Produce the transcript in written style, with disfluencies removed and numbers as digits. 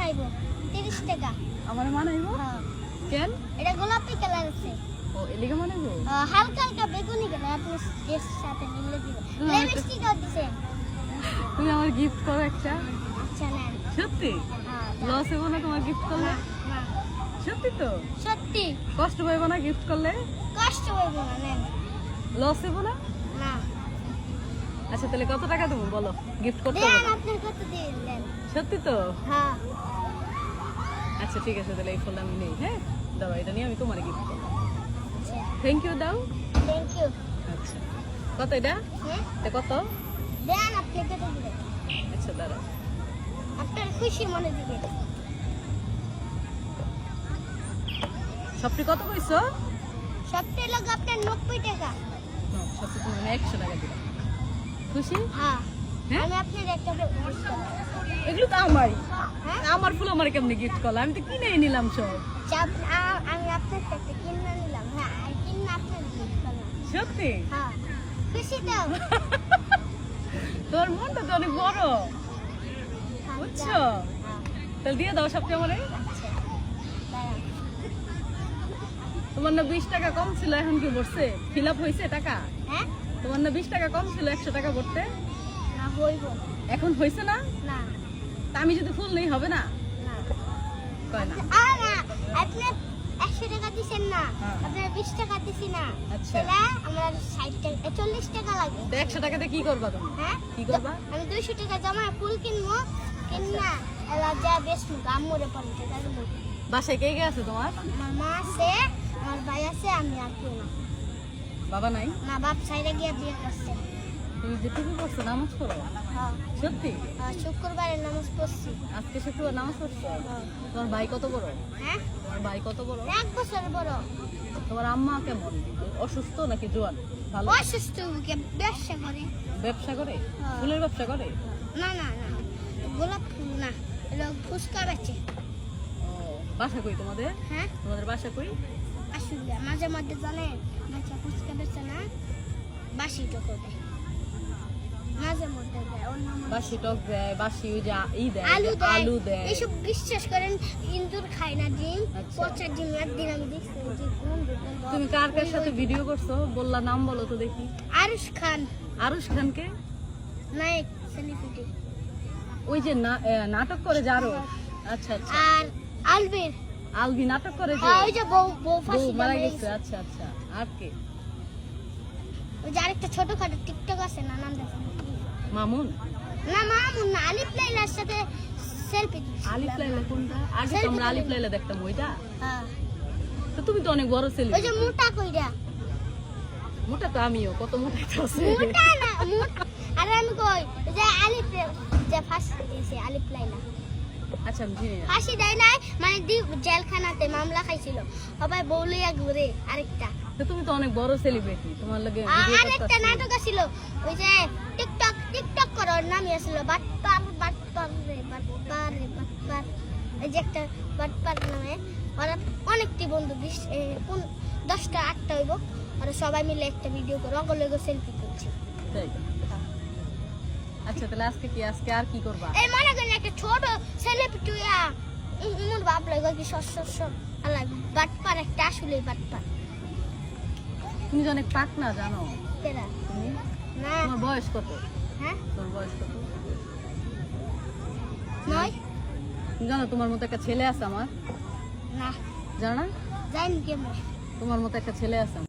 মানাইবো 30 টাকা। আমার মানাইবো হ্যাঁ কেন? এটা গোলাপি কালার আছে। ও এলিগে মানাইবো? হালকা হালকা বেগুনি কালার, আপনি এর সাথে মিলে দিবেন। তুমি লিপস্টিক দিছেন। তুমি আমার গিফট করো একটা। আচ্ছা নেন। সত্যি? হ্যাঁ লস হবো না তোমার গিফট করলে? না সত্যি তো? সত্যি কষ্ট পাইবো না গিফট করলে? কষ্ট হইব না, নেন। লস হবো না? না আচ্ছা তাহলে কত টাকা দেবো বলো গিফট করতে দেন, হবে? আপনার কত দিয়ে দেন। সত্যি তো? হ্যাঁ আচ্ছা ঠিক আছে তাহলে এই ফুল আমি নেই। হ্যাঁ দাও, এটা নিয়ে আমি তোমার গিফট করবো। আচ্ছা থ্যাংক ইউ দাও। Thank you. আচ্ছা কত এটা? হ্যাঁ এটা কত? দেন, আপনি কত দিবেন? আচ্ছা দাঁড়াও। আপনার খুশি মনে দিবেন। সবটি কত কইছো? সবটাই লোক আপনার 90 টাকা। সবটি তুমি 100 টাকা দিলাম। খুশি? হ্যাঁ হ্যাঁ? আমি আপনার একটা গিফট করব। এগুলো তো আমারই। হ্যাঁ আমার ফুল আমার কেমনে গিফট করলাম? আমি তো কিনে নিলাম সব। আমি আপনার একটা কিনে নিলাম। হ্যাঁ আর কিনে আপনার গিফট করলাম। সত্যি? হ্যাঁ খুশি তো? তোর মনটা তো অনেক বড়, বুঝছো? হ্যাঁ তাহলে দিয়ে দাও সবটি আমারে। আচ্ছা দাঁড়ান। তোমার না 20 টাকা কম ছিল, এখন কি বলছে ফিল আপ হয়েছে টাকা? হ্যাঁ তোমার না 20 টাকা কম ছিল 100 টাকা ভরতে, না হইব এখন হয়েছে না? না তা আমি যদি ফুল নেই হবে না? না কয় না। না আপনি 100 টাকা দিছেন না, হ্যাঁ। আপনার 20 টাকা দিছি না। আচ্ছা। তাহলে আমার 60 টাকা 40 টাকা লাগে। তো 100 টাকাতে কি করবা তুমি? হ্যাঁ কি করবা? আমি 200 টাকা জমা ফুল কিনবো, কিনা এলা যা বেশি আম্মুরে 50 টাকা দেবো। বাসায় কে কে আছে তোমার? আমার মা আছে, আমার ভাই আছে, আমি আর কেউ না। বাবা নাই? না বাপ সাইডে গিয়ে বিয়ে করছে। তুমি যে টুপি পড়ছো নামাজ পড়ো? হ্যাঁ সত্যি? শুক্রবারে নামাজ পড়ছি। আজকে শুক্রবার নামাজ পড়ছো? তোমার ভাই কত বড়? হ্যাঁ তোমার ভাই কত বড়? 1 বছর বড়। তোমার আম্মা কেমন? অসুস্থ নাকি জোয়ান? ভালো? অসুস্থ ব্যবসা করে। ব্যবসা করে? হ্যাঁ। ফুলের ব্যবসা করে? না না না গোলাপ ফুল না, এলো ফুচকা বেচে। ও বাসা কই তোমাদের? হ্যাঁ তোমাদের বাসা কই? আসলে মাঝে মধ্যে জানে বাচ্চা ফুচকা বেচে না, বাসি তো করে মাঝে মধ্যে দেয়। অন্য মাঝে বাসি টক দেয়, বাসি ওই যে দেয়, আলু দেয়। দেয়। এইসব বিশ্বাস করেন, ইন্দুর খায় না ডিম, আচ্ছা। পচা ডিম। একদিন আমি দেখছি ওই যে কোন দোকান তুমি কার কার সাথে ভিডিও করছো বললা, নাম বলো তো দেখি। আরুশ খান আরুশ খানকে? নায়ক সেলিব্রিটি, ওই যে নাটক করে যারো। আচ্ছা আচ্ছা। আর আলবির আলবি নাটক করে যে ওই যে বউ বউ বউ ফাঁসি মারা দেয়। গেছে। আচ্ছা আচ্ছা। আর কে? ওই যে আরেকটা ছোটখাটো টিকটক আছে না, নাম দেখো মামুন? না মামুন না, আলিফ লাইলার সাথে সেলফি দিচ্ছি। আলিফ লাইলা কোনটা? আগে তো আমরা আলিফ লাইলা দেখতাম ওইটা। হ্যাঁ তো তুমি তো অনেক বড় ওই যে সেলিব্রিটি। মোটা কইরা। মোটা তো আমিও, কত মোটা তো আছে। মোটা না মোটা। আরে আমি কই ওই যে আলিফ যে ফাঁসি দিয়েছে আলিফ লাইলা। আচ্ছা আমি চিনি না। ফাঁসি দেয় নাই মানে জেলখানাতে মামলা খাইছিল, সবাই বউলিয়া ঘুরে। আরেকটা তো তুমি তো অনেক বড় সেলিব্রিটি, তোমার লাগে ভিডিও আরেকটা করতেছি। নাটক আছিল ওই যে টিকটক করার নামই আছিল বাটপার বাটপার রে বাটপার রে বাটপার। এই যে একটা বাটপার নামে ওরা অনেকটি বন্ধু 10টা 8টা হইব, ওরা সবাই মিলে একটা ভিডিও করে অগল সেলফি করছে। তাই? আচ্ছা তাহলে আজকে আর কি করবা? এই মনে করেন একটা ছোট সেলিব্রিটি মোর বাপ লাগে কি শস্য আল্লাহ বাটপার একটা আসলে বাটপার। তুমি যে অনেক পাক না জানো তেরা তুমি? না তোমার বয়স কত? হ্যাঁ তোমার বয়স কত? নয় তুমি জানো তোমার মতো একটা ছেলে আছে আমার? না জানো না? জানি কেমন। তোমার মতো একটা ছেলে আছে আমার।